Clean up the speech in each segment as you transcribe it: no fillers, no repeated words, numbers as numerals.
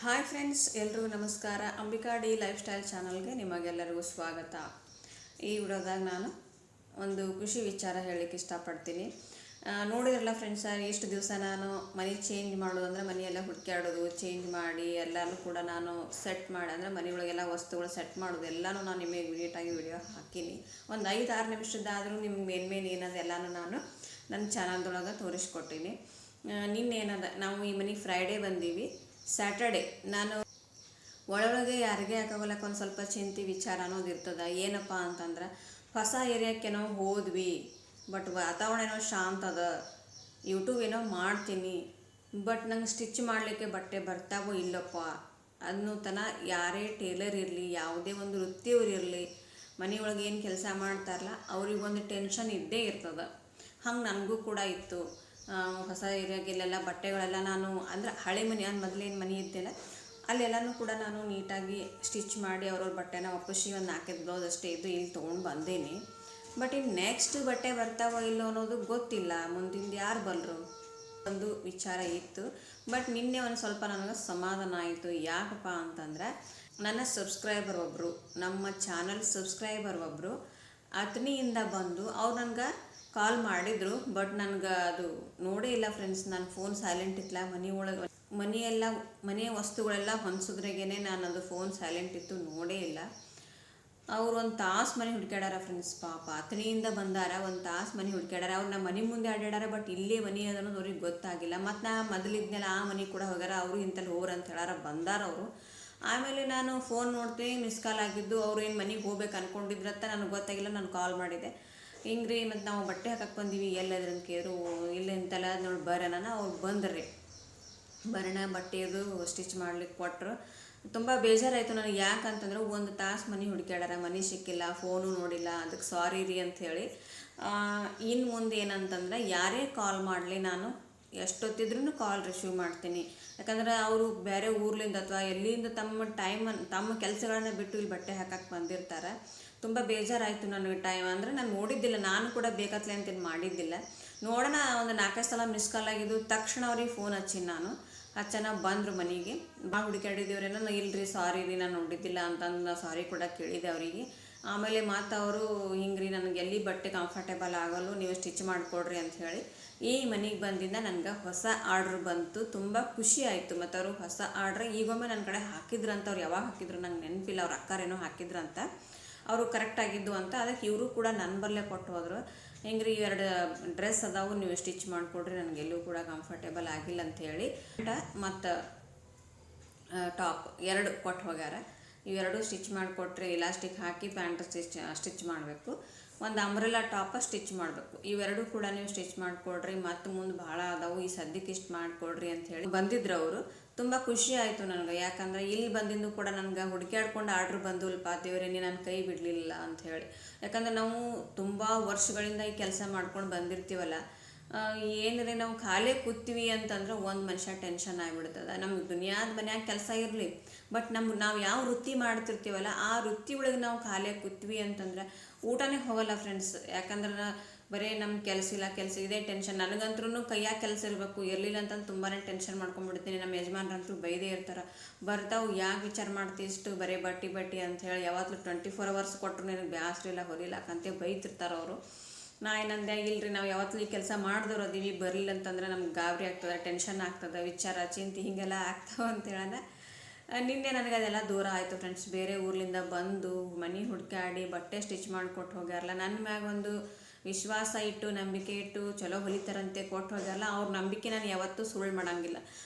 Hi friends, ಎಲ್ರಿಗೂ ನಮಸ್ಕಾರ. Ambika D life style ಚಾನಲ್ಗೆ ನಿಮಗೆಲ್ಲರಿಗೂ ಸ್ವಾಗತ. ಈ ವಿಡಿಯೋದಾಗ ನಾನು ಒಂದು ಖುಷಿ ವಿಚಾರ ಹೇಳಲಿಕ್ಕೆ ಇಷ್ಟಪಡ್ತೀನಿ. ನೋಡಿದ್ರಲ್ಲ ಫ್ರೆಂಡ್ಸ್, ಎಷ್ಟು ದಿವಸ ನಾನು ಮನೆ ಚೇಂಜ್ ಮಾಡೋದು ಅಂದರೆ ಮನೆಯೆಲ್ಲ ಹುಡುಕ್ಯಾಡೋದು, ಚೇಂಜ್ ಮಾಡಿ ಎಲ್ಲನೂ ಕೂಡ ನಾನು ಸೆಟ್ ಮಾಡಿ, ಅಂದರೆ ಮನೆಯೊಳಗೆಲ್ಲ ವಸ್ತುಗಳು ಸೆಟ್ ಮಾಡೋದು ಎಲ್ಲನೂ ನಾನು ನಿಮಗೆ ನೀಟಾಗಿ ವಿಡಿಯೋ ಹಾಕೀನಿ. ಒಂದು 5-6 ನಿಮಿಷದ್ದಾದರೂ ನಿಮ್ಗೆ ಮೇನ್ ಏನದ ಎಲ್ಲನೂ ನಾನು ನನ್ನ ಚಾನಲ್ದೊಳಗೆ ತೋರಿಸ್ಕೊಟ್ಟೀನಿ. ನಿನ್ನೇನದ ನಾವು ಈ ಮನೆಗೆ ಫ್ರೈಡೇ ಬಂದೀವಿ. ಸ್ಯಾಟರ್ಡೆ ನಾನು ಒಳಗೆ ಯಾರಿಗೆ ಹಾಕೋಲಕ್ಕೆ ಒಂದು ಸ್ವಲ್ಪ ಚಿಂತೆ ವಿಚಾರ ಅನ್ನೋದು ಇರ್ತದೆ. ಏನಪ್ಪ ಅಂತಂದ್ರೆ, ಹೊಸ ಏರಿಯಾಕ್ಕೆ ನಾವು ಹೋದ್ವಿ, ಬಟ್ ವಾತಾವರಣ ಏನೋ ಶಾಂತ ಅದ, ಯೂಟ್ಯೂಬ್ ಏನೋ ಮಾಡ್ತೀನಿ, ಬಟ್ ನಂಗೆ ಸ್ಟಿಚ್ ಮಾಡಲಿಕ್ಕೆ ಬಟ್ಟೆ ಬರ್ತಾವೋ ಇಲ್ಲಪ್ಪ ಅನ್ನೋ ತನ ಯಾರೇ ಟೇಲರ್ ಇರಲಿ, ಯಾವುದೇ ಒಂದು ವೃತ್ತಿಯವ್ರು ಇರಲಿ, ಮನೆಯೊಳಗೆ ಏನು ಕೆಲಸ ಮಾಡ್ತಾರಲ್ಲ ಅವ್ರಿಗೊಂದು ಟೆನ್ಷನ್ ಇದ್ದೇ ಇರ್ತದೆ. ಹಂಗೆ ನನಗೂ ಕೂಡ ಇತ್ತು. ಹೊಸ ಏರಿಯಾಗೆಲ್ಲ ಬಟ್ಟೆಗಳೆಲ್ಲ ನಾನು ಅಂದರೆ ಹಳೆ ಮನೆ ಮೊದಲೇನು ಮನೆ ಇದ್ದೆಲ್ಲ ಅಲ್ಲೆಲ್ಲನೂ ಕೂಡ ನಾನು ನೀಟಾಗಿ ಸ್ಟಿಚ್ ಮಾಡಿ ಅವ್ರವ್ರ ಬಟ್ಟೆನ ವಾಪಸ್ಸಿ ಒಂದು 4 ಬ್ಲೌಸ್ ಅಷ್ಟೇ ಇದ್ದು ಇಲ್ಲಿ ತೊಗೊಂಡು ಬಂದೇನಿ. ಬಟ್ ಇನ್ನು ನೆಕ್ಸ್ಟ್ ಬಟ್ಟೆ ಬರ್ತಾವೋ ಇಲ್ಲೋ ಅನ್ನೋದು ಗೊತ್ತಿಲ್ಲ, ಮುಂದಿಂದ ಯಾರು ಬಲ್ಲರು ಒಂದು ವಿಚಾರ ಇತ್ತು. ಬಟ್ ನಿನ್ನೆ ಒಂದು ಸ್ವಲ್ಪ ನನಗೆ ಸಮಾಧಾನ ಆಯಿತು. ಯಾಕಪ್ಪ ಅಂತಂದ್ರೆ, ನನ್ನ ಸಬ್ಸ್ಕ್ರೈಬರ್ ಒಬ್ಬರು, ನಮ್ಮ ಚಾನಲ್ ಸಬ್ಸ್ಕ್ರೈಬರ್ ಒಬ್ಬರು ಅತನಿಯಿಂದ ಬಂದು ಅವ್ರು ನನಗೆ ಕಾಲ್ ಮಾಡಿದರು. ಬಟ್ ನನಗೆ ಅದು ನೋಡೇ ಇಲ್ಲ ಫ್ರೆಂಡ್ಸ್. ನನ್ನ ಫೋನ್ ಸೈಲೆಂಟ್ ಇತ್ತಲ್ಲ, ಮನೆಯ ವಸ್ತುಗಳೆಲ್ಲ ಹೊಂದಿಸಿದ್ರಾಗೇ ನಾನು ಅದು ಫೋನ್ ಸೈಲೆಂಟ್ ಇತ್ತು, ನೋಡೇ ಇಲ್ಲ. ಅವ್ರು ಒಂದು ತಾಸು ಮನೆ ಹುಡ್ಕ್ಯಾಡಾರ ಫ್ರೆಂಡ್ಸ್. ಪಾಪ ಅತನಿಯಿಂದ ಬಂದಾರ, ಒಂದು ತಾಸು ಮನೆ ಹುಡ್ಕ್ಯಾಡಾರ. ಅವ್ರು ನಮ್ಮ ಮನೆ ಮುಂದೆ ಆಡ್ಯಾಡಾರ, ಬಟ್ ಇಲ್ಲೇ ಮನೆ ಅದನ್ನೋದು ಅವ್ರಿಗೆ ಗೊತ್ತಾಗಿಲ್ಲ. ಮತ್ತು ನಾ ಮೊದಲಿದ್ನೆಲ್ಲ ಆ ಮನೆ ಕೂಡ ಹೋಗ್ಯಾರ, ಅವರು ಇಂತಲ್ಲಿ ಹೋಗ್ರ ಅಂತ ಹೇಳಾರ, ಬಂದಾರ ಅವರು. ಆಮೇಲೆ ನಾನು ಫೋನ್ ನೋಡ್ತೀನಿ, ಮಿಸ್ ಕಾಲ್ ಆಗಿದ್ದು. ಅವ್ರು ಏನು ಮನೆಗೆ ಹೋಗ್ಬೇಕು ಅಂದ್ಕೊಂಡಿದ್ರತ್ತ ನನಗೆ ಗೊತ್ತಾಗಿಲ್ಲ. ನಾನು ಕಾಲ್ ಮಾಡಿದೆ, ಹಿಂಗ್ರಿ ಮತ್ತು ನಾವು ಬಟ್ಟೆ ಹಾಕಕ್ಕೆ ಬಂದೀವಿ, ಎಲ್ಲದ್ರ ಅಂತ ಕೇಳಿದ್ರು. ಇಲ್ಲಿ ಅಂತೆಲ್ಲ ನೋಡಿ ಬರೋಣ. ಅವ್ರು ಬಂದ್ರಿ, ಬರೋಣ ಬಟ್ಟೆದು ಸ್ಟಿಚ್ ಮಾಡ್ಲಿಕ್ಕೆ ಕೊಟ್ಟರು. ತುಂಬ ಬೇಜಾರಾಯಿತು ನನಗೆ. ಯಾಕಂತಂದ್ರೆ ಒಂದು ತಾಸು ಮನೆ ಹುಡುಕ್ಯಾಡಾರ, ಮನೆ ಸಿಕ್ಕಿಲ್ಲ, ಫೋನು ನೋಡಿಲ್ಲ, ಅದಕ್ಕೆ ಸಾರಿ ರೀ ಅಂಥೇಳಿ. ಇನ್ನು ಮುಂದೆ ಏನಂತಂದ್ರೆ, ಯಾರೇ ಕಾಲ್ ಮಾಡಲಿ ನಾನು ಎಷ್ಟೊತ್ತಿದ್ರೂ ಕಾಲ್ ರಿಸೀವ್ ಮಾಡ್ತೀನಿ. ಯಾಕಂದ್ರೆ ಅವರು ಬೇರೆ ಊರ್ಲಿಂದ ಅಥವಾ ಎಲ್ಲಿಂದ ತಮ್ಮ ಕೆಲಸಗಳನ್ನ ಬಿಟ್ಟು ಇಲ್ಲಿ ಬಟ್ಟೆ ಹಾಕಕ್ಕೆ ಬಂದಿರ್ತಾರೆ. ತುಂಬ ಬೇಜಾರಾಯಿತು ನನಗೆ. ಟೈಮ್ ಅಂದರೆ ನಾನು ನೋಡಿದ್ದಿಲ್ಲ, ನಾನು ಕೂಡ ಬೇಕತ್ಲೆ ಅಂತೇನು ಮಾಡಿದ್ದಿಲ್ಲ. ನೋಡೋಣ, ಒಂದು 4 ಸಲ ಮಿಸ್ ಕಾಲ್ ಆಗಿದ್ದು. ತಕ್ಷಣ ಅವ್ರಿಗೆ ಫೋನ್ ಹಚ್ಚಿ ನಾನು ಚೆನ್ನಾಗಿ ಬಂದರು ಮನೆಗೆ. ಭಾಳ ಹುಡುಕಾಡಿದ್ದೀವ್ರೇನೋ. ಇಲ್ಲರಿ ಸಾರಿ ರೀ, ನಾನು ನೋಡಿದ್ದಿಲ್ಲ ಅಂತಂದು ಸಾರಿ ಕೂಡ ಕೇಳಿದೆ ಅವರಿಗೆ. ಆಮೇಲೆ ಮತ್ತು ಅವರು ಹಿಂಗ್ರಿ ನನಗೆ ಎಲ್ಲಿ ಬಟ್ಟೆ ಕಂಫರ್ಟೇಬಲ್ ಆಗೋಲ್ಲ, ನೀವು ಸ್ಟಿಚ್ ಮಾಡಿಕೊಡ್ರಿ ಅಂತ ಹೇಳಿ ಈ ಮನೆಗೆ ಬಂದಿಂದ ನನಗೆ ಹೊಸ ಆರ್ಡ್ರ್ ಬಂತು. ತುಂಬ ಖುಷಿ ಆಯಿತು. ಮತ್ತು ಅವರು ಹೊಸ ಆರ್ಡ್ರ್ ಈಗೊಮ್ಮೆ ನನ್ನ ಕಡೆ ಹಾಕಿದ್ರಂತ. ಅವ್ರು ಯಾವಾಗ ಹಾಕಿದ್ರು ನಂಗೆ ನೆನಪಿಲ್ಲ, ಅವ್ರ ಅಕ್ಕಾರೇನೋ ಹಾಕಿದ್ರಂತ, ಅವರು ಕರೆಕ್ಟಾಗಿದ್ದು ಅಂತ. ಅದಕ್ಕೆ ಇವರು ಕೂಡ ನನ್ನ ಬರಲೇ ಕೊಟ್ಟು ಹೋದರು. ಹೆಂಗ್ರಿ 2 ಡ್ರೆಸ್ ಅದಾವು, ನೀವು ಸ್ಟಿಚ್ ಮಾಡಿಕೊಡ್ರಿ, ನನಗೆಲ್ಲೂ ಕೂಡ ಕಂಫರ್ಟೇಬಲ್ ಆಗಿಲ್ಲ ಅಂಥೇಳಿ. ಮತ್ತು ಟಾಪ್ 2 ಕೊಟ್ಟು ಹೋಗ್ಯಾರ. ಇವೆರಡು ಸ್ಟಿಚ್ ಮಾಡಿಕೊಟ್ರೆ ಇಲಾಸ್ಟಿಕ್ ಹಾಕಿ ಪ್ಯಾಂಟ್ ಸ್ಟಿಚ್ ಮಾಡಬೇಕು, ಒಂದು ಅಂಬ್ರೆಲಾ ಟಾಪ ಸ್ಟಿಚ್ ಮಾಡಬೇಕು. ಇವೆರಡೂ ಕೂಡ ನೀವು ಸ್ಟಿಚ್ ಮಾಡಿಕೊಡ್ರಿ, ಮತ್ತು ಮುಂದೆ ಭಾಳ ಅದಾವು, ಈ ಸದ್ಯಕ್ಕೆ ಇಷ್ಟು ಮಾಡಿಕೊಡ್ರಿ ಅಂಥೇಳಿ ಬಂದಿದ್ರು ಅವರು. ತುಂಬ ಖುಷಿ ಆಯಿತು ನನಗೆ. ಯಾಕಂದರೆ ಇಲ್ಲಿ ಬಂದಿಂದು ಕೂಡ ನನಗೆ ಹುಡುಕ್ಯಾಡ್ಕೊಂಡು ಆರ್ಡ್ರ್ ಬಂದುಲ್ಪ, ದೇವರೇನೆ ನನ್ನ ಕೈ ಬಿಡಲಿಲ್ಲ ಅಂಥೇಳಿ. ಯಾಕಂದರೆ ನಾವು ತುಂಬ ವರ್ಷಗಳಿಂದ ಈ ಕೆಲಸ ಮಾಡ್ಕೊಂಡು ಬಂದಿರ್ತೀವಲ್ಲ, ಏನಿದೆ ನಾವು ಖಾಲಿ ಕೂತೀವಿ ಅಂತಂದ್ರೆ ಒಂದು ಮನುಷ್ಯ ಟೆನ್ಷನ್ ಆಗಿಬಿಡ್ತದೆ. ನಮ್ಗೆ ದುನಿಯಾದ ಮನ್ಯಾಗ ಕೆಲಸ ಇರಲಿ, ಬಟ್ ನಾವು ಯಾವ ವೃತ್ತಿ ಮಾಡ್ತಿರ್ತೀವಲ್ಲ ಆ ವೃತ್ತಿ ಒಳಗೆ ನಾವು ಖಾಲಿ ಕೂತ್ವಿ ಅಂತಂದ್ರೆ ಊಟನೇ ಹೋಗಲ್ಲ ಫ್ರೆಂಡ್ಸ್. ಯಾಕಂದ್ರೆ ಬರೀ ನಮ್ಮ ಕೆಲಸ ಇದೇ ಟೆನ್ಷನ್. ನನಗಂತೂ ಕೈಯಾಗ ಕೆಲಸ ಇರಬೇಕು, ಇರಲಿಲ್ಲ ಅಂತಂದು ತುಂಬಾ ಟೆನ್ಷನ್ ಮಾಡ್ಕೊಂಡ್ಬಿಡ್ತೀನಿ. ನಮ್ಮ ಯಜಮಾನ್ರಂತೂ ಬೈದೇ ಇರ್ತಾರೆ, ಬರ್ತಾವು ಯಾಕೆ ವಿಚಾರ ಮಾಡ್ತೀವಿ ಇಷ್ಟು ಬರೀ ಬಟ್ಟಿ ಅಂಥೇಳಿ. ಯಾವತ್ತೂ 24 hours ಕೊಟ್ಟರು ನಿನಗೆ ಬ್ಯಾಸ್ರಿಲ್ಲ ಹೊಲಿಲಾಕಂತೆ ಬೈತಿರ್ತಾರೆ ಅವರು. ನಾ ಏನಂದೆ, ಇಲ್ಲರಿ ನಾವು ಯಾವತ್ತೂ ಈ ಕೆಲಸ ಮಾಡಿದವ್ರು ಅದೀವಿ, ಬರಲಿಲ್ಲ ಅಂತಂದ್ರೆ ನಮ್ಗೆ ಗಾಬರಿ ಆಗ್ತದೆ, ಟೆನ್ಷನ್ ಆಗ್ತದೆ, ವಿಚಾರ ಚಿಂತೆ ಹೀಗೆಲ್ಲ ಆಗ್ತಾವೆ ಅಂತ ಹೇಳೋಣ. ನಿನ್ನೆ ನನಗೆ ಅದೆಲ್ಲ ದೂರ ಆಯಿತು ಫ್ರೆಂಡ್ಸ್. ಬೇರೆ ಊರ್ಲಿಂದ ಬಂದು ಮನೆ ಹುಡುಕಾಡಿ ಬಟ್ಟೆ ಸ್ಟಿಚ್ ಮಾಡಿಕೊಟ್ಟು ಹೋಗ್ಯಾರಲ್ಲ, ನನ್ನ ಮ್ಯಾಗ ಒಂದು ವಿಶ್ವಾಸ ಇಟ್ಟು ನಂಬಿಕೆ ಇಟ್ಟು ಚಲೋ ಹೊಲಿತಾರಂತೆ ಕೊಟ್ಟು ಹೋಗ್ಯಾರಲ್ಲ, ಅವ್ರ ನಂಬಿಕೆ ನಾನು ಯಾವತ್ತೂ ಸುಳ್ಳು ಮಾಡೋಂಗಿಲ್ಲ.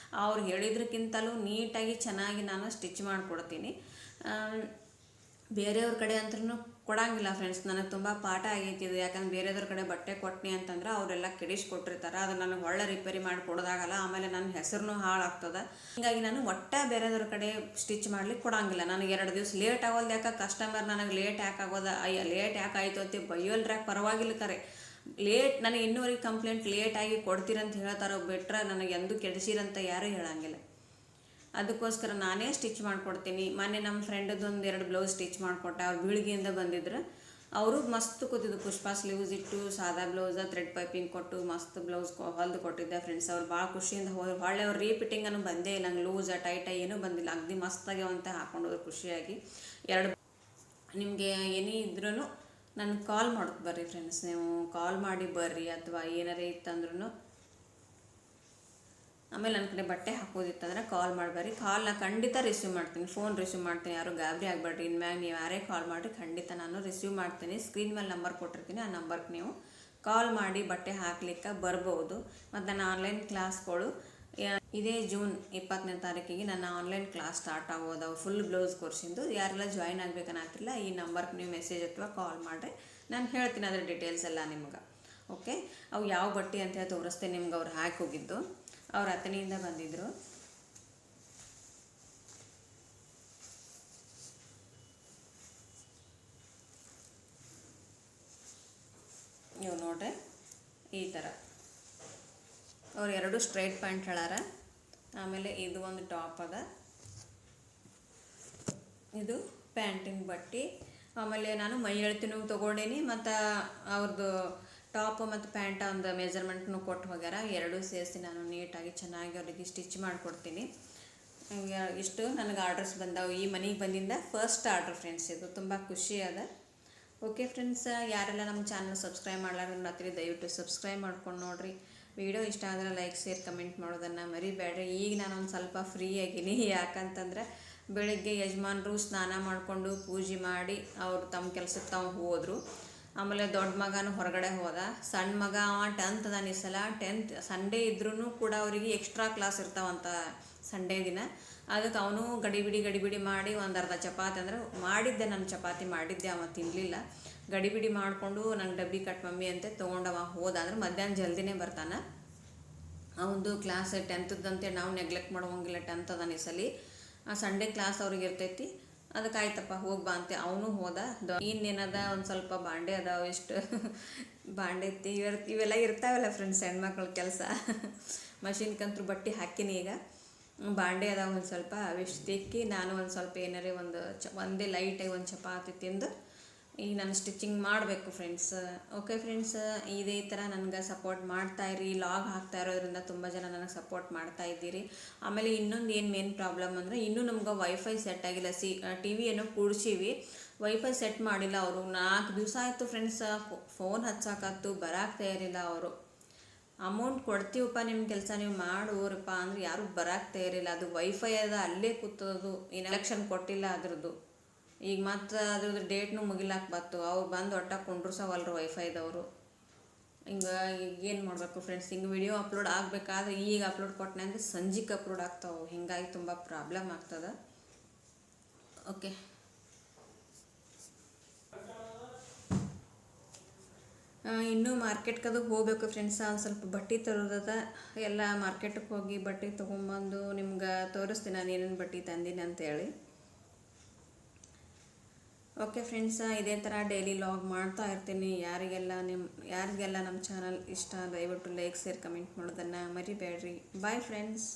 ಅವ್ರು ಹೇಳಿದ್ರಕ್ಕಿಂತಲೂ ನೀಟಾಗಿ ಚೆನ್ನಾಗಿ ನಾನು ಸ್ಟಿಚ್ ಮಾಡಿಕೊಡ್ತೀನಿ. ಬೇರೆಯವ್ರ ಕಡೆ ಅಂತೂ ಕೊಡಂಗಿಲ್ಲ ಫ್ರೆಂಡ್ಸ್. ನನಗೆ ತುಂಬ ಪಾಠ ಆಗೈತಿ ಇದು. ಯಾಕಂದ್ರೆ ಬೇರೆಯವ್ರ ಕಡೆ ಬಟ್ಟೆ ಕೊಟ್ಟನಿ ಅಂತಂದ್ರೆ ಅವರೆಲ್ಲ ಕೆಡಿಸ್ಕೊಟ್ಟಿರ್ತಾರೆ, ಅದು ನನಗೆ ಒಳ್ಳೆ ರಿಪೇರಿ ಮಾಡಿ ಕೊಡೋದಾಗಲ್ಲ, ಆಮೇಲೆ ನನ್ನ ಹೆಸರು ಹಾಳಾಗ್ತದೆ. ಹೀಗಾಗಿ ನಾನು ಬೇರೆಯವ್ರ ಕಡೆ ಸ್ಟಿಚ್ ಮಾಡ್ಲಿಕ್ಕೆ ಕೊಡಂಗಿಲ್ಲ. ನನಗೆ 2 ದಿವಸ ಲೇಟ್ ಆಗೋದು ಯಾಕೆ, ಕಸ್ಟಮರ್ ನನಗೆ ಲೇಟ್ ಯಾಕೆ ಆಗೋದ, ಲೇಟ್ ಯಾಕೆ ಆಯಿತು ಅಂತ ಬೈಯೋಲ್ರಾಕ ಪರವಾಗಿಲ್ಲ ಕರೆ. ನನಗೆ ಇನ್ನೂವರೆಗೆ ಕಂಪ್ಲೇಂಟ್ ಲೇಟಾಗಿ ಕೊಡ್ತೀರಂತ ಹೇಳ್ತಾರೋ ಬಿಟ್ರೆ ನನಗೆ ಎಂದೂ ಕೆಡಿಸಿರಂತ ಯಾರೂ ಹೇಳಂಗಿಲ್ಲ. ಅದಕ್ಕೋಸ್ಕರ ನಾನೇ ಸ್ಟಿಚ್ ಮಾಡಿಕೊಡ್ತೀನಿ. ಮೊನ್ನೆ ನಮ್ಮ ಫ್ರೆಂಡದ್ದು 2 ಬ್ಲೌಸ್ ಸ್ಟಿಚ್ ಮಾಡಿಕೊಟ್ಟೆ. ಅವ್ರು ಬೀಳಿಗೆಯಿಂದ ಬಂದಿದ್ರು, ಅವರು ಮಸ್ತ್ ಕೂತಿದ್ದು ಪುಷ್ಪ ಸ್ಲೀವ್ಸ್ ಇಟ್ಟು ಸಾದಾ ಬ್ಲೌಸ್ ಥ್ರೆಡ್ ಪೈಪಿಂಗ್ ಕೊಟ್ಟು ಮಸ್ತ್ ಬ್ಲೌಸ್ ಹೊಲ್ದು ಕೊಟ್ಟಿದ್ದೆ ಫ್ರೆಂಡ್ಸ್. ಅವ್ರು ಭಾಳ ಖುಷಿಯಿಂದ ಹೋದ್ರು. ಹೊಳ್ಳೆ ಅವ್ರು ರೀಪಿಟಿಂಗನ್ನು ಬಂದೇ ಇಲ್ಲ, ನಂಗೆ ಲೂಸ ಟೈಟ ಏನೂ ಬಂದಿಲ್ಲ, ಅಗದಿ ಮಸ್ತಾಗ್ಯಾವ ಅಂತ ಹಾಕೊಂಡೋದ್ರು ಖುಷಿಯಾಗಿ. ಎರಡು ನಿಮಗೆ ಏನೇ ಇದ್ರೂ ನನಗೆ ಕಾಲ್ ಮಾಡೋಕೆ ಬರ್ರಿ ಫ್ರೆಂಡ್ಸ್, ನೀವು ಕಾಲ್ ಮಾಡಿ ಬರ್ರಿ, ಅಥವಾ ಏನಾರೇ ಇತ್ತಂದ್ರೂ ಆಮೇಲೆ ನನ್ನ ಕಡೆ ಬಟ್ಟೆ ಹಾಕೋದಿತ್ತಂದ್ರೆ ಕಾಲ್ ಮಾಡಬೇಡ್ರಿ. ಕಾಲ್ನ ಖಂಡಿತ ರಿಸೀವ್ ಮಾಡ್ತೀನಿ, ಫೋನ್ ರಿಸೀವ್ ಮಾಡ್ತೀನಿ, ಯಾರು ಗಾಬರಿ ಆಗಬೇಡ್ರಿ. ಇನ್ಮ್ಯಾಗ ನೀವು ಯಾರೇ ಕಾಲ್ ಮಾಡಿರಿ ಖಂಡಿತ ನಾನು ರಿಸೀವ್ ಮಾಡ್ತೀನಿ. ಸ್ಕ್ರೀನ್ ಮೇಲೆ ನಂಬರ್ ಕೊಟ್ಟಿರ್ತೀನಿ, ಆ ನಂಬರ್ಗೆ ನೀವು ಕಾಲ್ ಮಾಡಿ ಬಟ್ಟೆ ಹಾಕ್ಲಿಕ್ಕೆ ಬರ್ಬೋದು. ಮತ್ತು ನನ್ನ ಆನ್ಲೈನ್ ಕ್ಲಾಸ್ಗಳು ಇದೇ ಜೂನ್ 20ನೇ ತಾರೀಕಿಗೆ ನನ್ನ ಆನ್ಲೈನ್ ಕ್ಲಾಸ್ ಸ್ಟಾರ್ಟ್ ಆಗೋದವು, ಫುಲ್ ಬ್ಲೌಸ್ ಕೋರ್ಸಿಂದು. ಯಾರೆಲ್ಲ ಜಾಯ್ನ್ ಆಗಬೇಕನ್ನತ್ತಿಲ್ಲ ಈ ನಂಬರ್ಗೆ ನೀವು ಮೆಸೇಜ್ ಅಥವಾ ಕಾಲ್ ಮಾಡಿರಿ, ನಾನು ಹೇಳ್ತೀನಿ ಅದ್ರ ಡೀಟೇಲ್ಸ್ ಎಲ್ಲ ನಿಮ್ಗೆ. ಓಕೆ, ಅವು ಯಾವ ಬಟ್ಟೆ ಅಂತ ತೋರಿಸ್ತೇನೆ ನಿಮ್ಗೆ. ಅವ್ರು ಹಾಕಿ ಹೋಗಿದ್ದು ಅವ್ರ ಅತನಿಯಿಂದ ಬಂದಿದ್ದರು. ನೀವು ನೋಡ್ರಿ ಈ ಥರ ಅವ್ರು ಎರಡು ಸ್ಟ್ರೈಟ್ ಪ್ಯಾಂಟ್ ಹೇಳಾರ. ಆಮೇಲೆ ಇದು ಒಂದು ಟಾಪ್ ಅದ, ಇದು ಪ್ಯಾಂಟಿನ ಬಟ್ಟೆ. ಆಮೇಲೆ ನಾನು ಮೈ ಎಳ್ತಿನೂ ತೊಗೊಂಡೇನಿ, ಮತ್ತು ಅವ್ರದ್ದು ಟಾಪ್ ಮತ್ತು ಪ್ಯಾಂಟ್ ಒಂದು ಮೆಜರ್ಮೆಂಟ್ನು ಕೊಟ್ಟು ಹೋಗ್ಯಾರ. ಎರಡೂ ಸೇರಿಸಿ ನಾನು ನೀಟಾಗಿ ಚೆನ್ನಾಗಿ ಅವರಿಗೆ ಸ್ಟಿಚ್ ಮಾಡಿಕೊಡ್ತೀನಿ. ಇಷ್ಟು ನನಗೆ ಆರ್ಡರ್ಸ್ ಬಂದವು. ಈ ಮನೆಗೆ ಬಂದಿಂದ ಫಸ್ಟ್ ಆರ್ಡ್ರ್ ಫ್ರೆಂಡ್ಸ್, ಇದು ತುಂಬ ಖುಷಿ ಅದ. ಓಕೆ ಫ್ರೆಂಡ್ಸ್, ಯಾರೆಲ್ಲ ನಮ್ಮ ಚಾನಲ್ ಸಬ್ಸ್ಕ್ರೈಬ್ ಮಾಡ್ಲಾರ್ರಿ ದಯವಿಟ್ಟು ಸಬ್ಸ್ಕ್ರೈಬ್ ಮಾಡ್ಕೊಂಡು ನೋಡಿರಿ. ವಿಡಿಯೋ ಇಷ್ಟ ಆದರೆ ಲೈಕ್ ಶೇರ್ ಕಮೆಂಟ್ ಮಾಡೋದನ್ನು ಮರಿಬೇಡ್ರಿ. ಈಗ ನಾನು ಒಂದು ಸ್ವಲ್ಪ ಫ್ರೀ ಆಗೀನಿ, ಯಾಕಂತಂದ್ರೆ ಬೆಳಗ್ಗೆ ಯಜಮಾನರು ಸ್ನಾನ ಮಾಡಿಕೊಂಡು ಪೂಜೆ ಮಾಡಿ ಅವರು ತಮ್ಮ ಕೆಲಸಕ್ಕೆ ತಾವು ಹೋದರು. ಆಮೇಲೆ ದೊಡ್ಡ ಮಗನೂ ಹೊರಗಡೆ ಹೋದ. ಸಣ್ಣ ಮಗ 10th ಅದಾನ ಈ ಸಲ. 10th ಸಂಡೇ ಇದ್ರೂ ಕೂಡ ಅವರಿಗೆ ಎಕ್ಸ್ಟ್ರಾ ಕ್ಲಾಸ್ ಇರ್ತಾವಂತ ಸಂಡೇ ದಿನ. ಅದಕ್ಕೆ ಅವನು ಗಡಿಬಿಡಿ ಮಾಡಿ ಒಂದು ಅರ್ಧ ಚಪಾತಿ, ಅಂದ್ರೆ ಮಾಡಿದ್ದೆ, ನಾನು ಚಪಾತಿ ಮಾಡಿದ್ದೆ, ಅವ ತಿನ್ನಲಿಲ್ಲ. ಗಡಿಬಿಡಿ ಮಾಡಿಕೊಂಡು ನಂಗೆ ಡಬ್ಬಿ ಕಟ್ ಮಮ್ಮಿ ಅಂತ ತೊಗೊಂಡವ ಹೋದ. ಅಂದ್ರೆ ಮಧ್ಯಾಹ್ನ ಜಲ್ದಿನೇ ಬರ್ತಾನೆ. ಅವನದು ಕ್ಲಾಸ್ 10th ಅಂತೇಳಿ ನಾವು ನೆಗ್ಲೆಕ್ಟ್ ಮಾಡೋಂಗಿಲ್ಲ. 10th ಅದಾನ ಈ ಸಲ. ಆ ಸಂಡೇ ಕ್ಲಾಸ್ ಅವ್ರಿಗೆ ಇರ್ತೈತಿ. ಅದಕ್ಕೆ ಆಯ್ತಪ್ಪ ಹೋಗಿ ಬಾ ಅಂತೆ ಅವನು ಹೋದ. ಇನ್ನೇನದ ಒಂದು ಸ್ವಲ್ಪ ಬಾಂಡೆ ಅದಾವ, ಎಷ್ಟು ಬಾಂಡೆ ಐತಿ ಇವೆಲ್ಲ ಇರ್ತಾವಲ್ಲ ಫ್ರೆಂಡ್ಸ್, ಹೆಣ್ಮಕ್ಳ ಕೆಲಸ. ಮಷಿನ್ಕಂತೂ ಬಟ್ಟೆ ಹಾಕಿನಿ. ಈಗ ಬಾಂಡೆ ಅದಾವ ಒಂದು ಸ್ವಲ್ಪ, ಅವಿಷ್ಟು ತಿಕ್ಕಿ ನಾನು ಒಂದು ಸ್ವಲ್ಪ ಏನಾರೇ ಒಂದೇ ಲೈಟಾಗಿ ಒಂದು ಚಪಾತಿ ತಿಂದು ಈಗ ನಾನು ಸ್ಟಿಚಿಂಗ್ ಮಾಡಬೇಕು ಫ್ರೆಂಡ್ಸ್. ಓಕೆ ಫ್ರೆಂಡ್ಸ್, ಇದೇ ಥರ ನನಗೆ ಸಪೋರ್ಟ್ ಮಾಡ್ತಾಯಿರಿ. ಲಾಗ್ ಹಾಕ್ತಾ ಇರೋದ್ರಿಂದ ತುಂಬ ಜನ ನನಗೆ ಸಪೋರ್ಟ್ ಮಾಡ್ತಾ ಇದ್ದೀರಿ. ಆಮೇಲೆ ಇನ್ನೊಂದು ಏನು ಮೇನ್ ಪ್ರಾಬ್ಲಮ್ ಅಂದರೆ, ಇನ್ನೂ ನಮ್ಗೆ ವೈಫೈ ಸೆಟ್ ಆಗಿಲ್ಲ. ಟಿ ವಿ ಏನೋ ಕೂಡಿಸೀವಿ, ವೈಫೈ ಸೆಟ್ ಮಾಡಿಲ್ಲ ಅವರು. 4 ದಿವಸ ಆಯಿತು ಫ್ರೆಂಡ್ಸ್, ಫೋನ್ ಹಚ್ಚಾಕತ್ತು, ಬರಾಕ್ತಾ ಇರಲಿಲ್ಲ ಅವರು. ಅಮೌಂಟ್ ಕೊಡ್ತೀವಪ್ಪ, ನಿಮ್ಮ ಕೆಲಸ ನೀವು ಮಾಡೋರಪ್ಪ ಅಂದ್ರೆ ಯಾರೂ ಬರಾಕ್ತಾ ಇರಲಿಲ್ಲ. ಅದು ವೈಫೈ ಅದ, ಅಲ್ಲೇ ಕೂತದು, ಎಲೆಕ್ಷನ್ ಕೊಟ್ಟಿಲ್ಲ ಅದ್ರದ್ದು. ಈಗ ಮತ್ತು ಅದ್ರದ್ದು ಡೇಟ್ನು ಮುಗಿಲಾಕ ಬತ್ತು. ಅವ್ರು ಬಂದು ಒಟ್ಟ ಕುಂಡ್ರಸವಲ್ರು ವೈಫೈದವರು. ಹಿಂಗೆ ಈಗ ಏನು ಮಾಡಬೇಕು ಫ್ರೆಂಡ್ಸ್, ಹಿಂಗೆ ವಿಡಿಯೋ ಅಪ್ಲೋಡ್ ಆಗಬೇಕಾದ್ರೆ ಈಗ ಅಪ್ಲೋಡ್ ಕೊಟ್ಟನೆ ಅಂದರೆ ಸಂಜೆಗೆ ಅಪ್ಲೋಡ್ ಆಗ್ತಾವೆ. ಹೀಗಾಗಿ ತುಂಬ ಪ್ರಾಬ್ಲಮ್ ಆಗ್ತದೆ. ಓಕೆ, ಇನ್ನೂ ಮಾರ್ಕೆಟ್ಗೆ ಹೋಗ್ಬೇಕು ಫ್ರೆಂಡ್ಸ್. ಒಂದು ಸ್ವಲ್ಪ ಬಟ್ಟೆ ತರೋದದ. ಎಲ್ಲ ಮಾರ್ಕೆಟಿಗೆ ಹೋಗಿ ಬಟ್ಟೆ ತೊಗೊಂಬಂದು ನಿಮ್ಗೆ ತೋರಿಸ್ತೀನಿ ನಾನು ಏನೇನು ಬಟ್ಟೆ ತಂದೀನಿ ಅಂತೇಳಿ. ಓಕೆ ಫ್ರೆಂಡ್ಸ್, ಇದೇ ಥರ ಡೈಲಿ ಲಾಗ್ ಮಾಡ್ತಾ ಇರ್ತೀನಿ. ಯಾರಿಗೆಲ್ಲ ನಮ್ಮ ಚಾನಲ್ ಇಷ್ಟ ದಯವಿಟ್ಟು ಲೈಕ್ ಶೇರ್ ಕಮೆಂಟ್ ಮಾಡೋದನ್ನು ಮರಿಬೇಡ್ರಿ. Bye friends.